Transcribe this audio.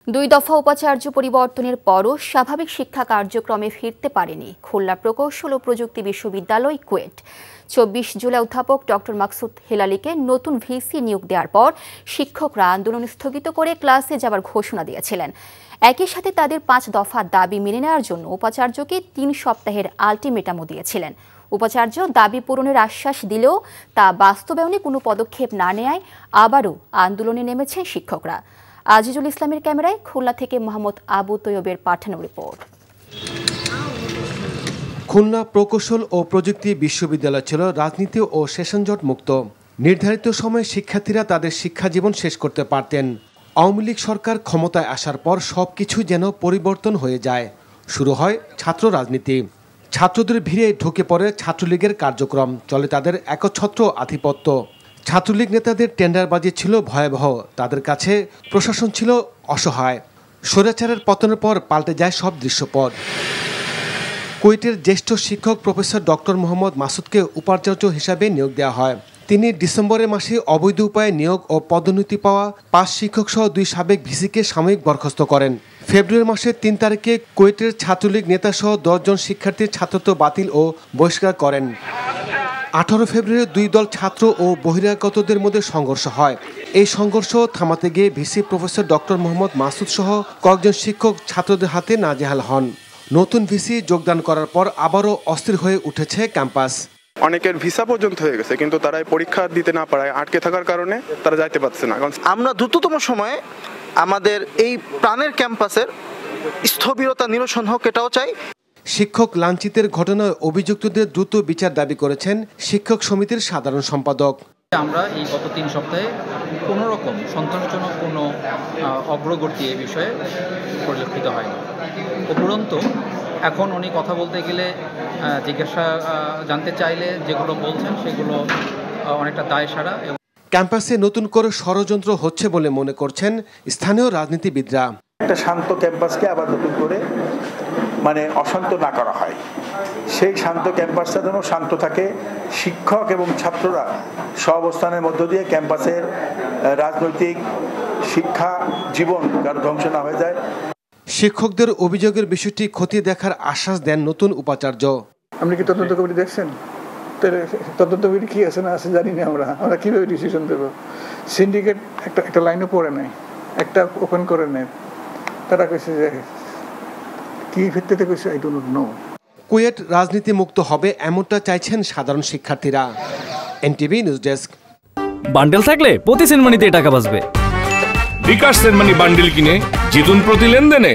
দুই দফা উপাচার্য পরিবর্তনের পরও স্বাভাবিক শিক্ষা কার্যক্রমে ফিরতে পারেনি খুলনা প্রকৌশল ও প্রযুক্তি বিশ্ববিদ্যালয় কুয়েট। ২৪ জুলাই অধ্যাপক ডক্টর মাকসুদ হেলালিকে নতুন ভিসি নিয়োগ দেওয়ার পর শিক্ষকরা আন্দোলন স্থগিত করে ক্লাসে যাবার ঘোষণা দিয়েছিলেন। একই সাথে তাদের ৫ দফা দাবি মেনে নেওয়ার জন্য উপাচার্যকে ৩ সপ্তাহের আলটিমেটামও দিয়েছিলেন। উপাচার্য দাবি পূরণের আশ্বাস দিলেও তা বাস্তবায়নে কোনো পদক্ষেপ না নেয়ায় আবারও আন্দোলনে নেমেছেন শিক্ষকরা। আজিজুল ইসলামের ক্যামেরায় খুলনা থেকে মোহাম্মদ আবু তৈয়বের পাঠানো রিপোর্ট। খুলনা প্রকৌশল ও প্রযুক্তি বিশ্ববিদ্যালয় ছিল রাজনীতি ও সেশনজট মুক্ত। নির্ধারিত সময়ে শিক্ষার্থীরা তাদের শিক্ষা জীবন শেষ করতে পারতেন। আওয়ামী লীগ সরকার ক্ষমতায় আসার পর সবকিছু যেন পরিবর্তন হয়ে যায়। শুরু হয় ছাত্র রাজনীতি। ছাত্রদের ভিড়ে ঢুকে পড়ে ছাত্রলীগের কার্যক্রম, চলে তাদের একচ্ছত্র আধিপত্য। ছাত্রলীগ নেতাদের টেন্ডারবাজি ছিল ভয়াবহ, তাদের কাছে প্রশাসন ছিল অসহায়। স্বৈরাচারের পতনের পর পাল্টে যায় সব দৃশ্যপট। কুয়েটের জ্যেষ্ঠ শিক্ষক প্রফেসর ডক্টর মোহাম্মদ মাসুদকে উপাচার্য হিসাবে নিয়োগ দেওয়া হয়। তিনি ডিসেম্বরের মাসে অবৈধ উপায়ে নিয়োগ ও পদোন্নতি পাওয়া ৫ শিক্ষক সহ ২ সাবেক ভিসিকে সাময়িক বরখাস্ত করেন। ফেব্রুয়ারি মাসের ৩ তারিখে কুয়েটের ছাত্রলীগ নেতাসহ ১০ জন শিক্ষার্থীর ছাত্রত্ব বাতিল ও বহিষ্কার করেন। ১৮ ফেব্রুয়ারি ২ দল ছাত্র ও বহিরাগতদের মধ্যে সংঘর্ষ হয়। এই সংঘর্ষ থামাতে গিয়ে VC professor doctor Mohammad Masud সহ কয়েকজন শিক্ষক ছাত্রদের হাতে নাজেহাল হন। নতুন ভিসি যোগদান করার পর আবারও অস্থির হয়ে উঠেছে ক্যাম্পাস। অনেকের ভিসা পর্যন্ত হয়ে গেছে, কিন্তু তারা পরীক্ষা দিতে না পারায় আটকে থাকার কারণে তারা যাইতে পারছে না। আমরা দ্রুততম সময়ে আমাদের এই প্রাণের ক্যাম্পাসের স্থবিরতা নিরসন হোক, এটাও চাই। শিক্ষক লাঞ্ছিতের ঘটনায় অভিযুক্তদের দ্রুত বিচার দাবি করেছেন শিক্ষক সমিতির সাধারণ সম্পাদক। আমরা এই গত ৩ সপ্তাহে কোনো রকম সন্তোষজনক কোনো অগ্রগতি এই বিষয়ে পরিলক্ষিত হয়নি। উপরন্তু এখন উনি কথা বলতে গেলে জিজ্ঞাসা জানতে চাইলে যেগুলো বলছেন সেগুলো অনেকটা দায়সারা। ক্যাম্পাসে নতুন করে ষড়যন্ত্র হচ্ছে বলে মনে করছেন স্থানীয় রাজনীতিবিদরা। একটা শান্ত ক্যাম্পাসকে আবার নতুন করে অশান্ত না করা হয়, সেই শান্ত ক্যাম্পাসটা যেন শান্ত থাকে। শিক্ষক এবং ছাত্ররা সহাবস্থানের মধ্য দিয়ে ক্যাম্পাসের রাজনৈতিক শিক্ষা জীবন কারো ধ্বংস না হয়ে যায়। শিক্ষকদের অভিযোগের বিষয়টি খতিয়ে দেখার আশ্বাস দেন নতুন উপাচার্য। আপনি কি তদন্ত কমিটি দেখছেন? তদন্ত কমিটি কি আছে না আছে জানি না। আমরা কিভাবে ডিসিশন দেবো? সিন্ডিকেট একটা লাইনও পড়ে নেয়, একটা ওপেন করে নেয়। তারা কইছে যে কি ভিত্তিতে কইছে আই ডোন্ট নো। কুয়েট রাজনীতি মুক্ত হবে এমনটা চাইছেন সাধারণ শিক্ষার্থীরা। NTV news desk. বান্ডেল থাকলে প্রতি সেনমানিতে টাকা বাঁচবে। বিকাশ সেনমানি বান্ডেল কিনে জিতুন প্রতি লেনদেনে।